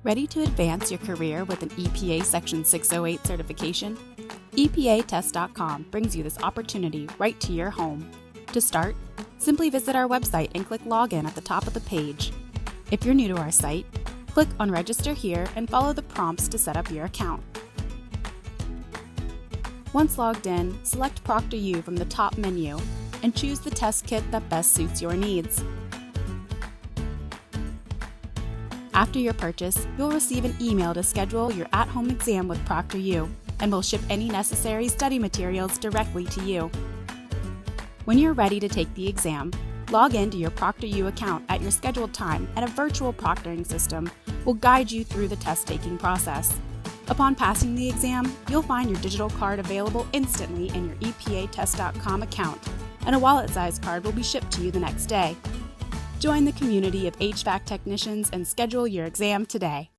Ready to advance your career with an EPA Section 608 certification? EPATest.com brings you this opportunity right to your home. To start, simply visit our website and click Login at the top of the page. If you're new to our site, click on Register here and follow the prompts to set up your account. Once logged in, select ProctorU from the top menu and choose the test kit that best suits your needs. After your purchase, you'll receive an email to schedule your at-home exam with ProctorU, and we'll ship any necessary study materials directly to you. When you're ready to take the exam, log into your ProctorU account at your scheduled time, and a virtual proctoring system will guide you through the test-taking process. Upon passing the exam, you'll find your digital card available instantly in your EPATest.com account, and a wallet-sized card will be shipped to you the next day. Join the community of HVAC technicians and schedule your exam today.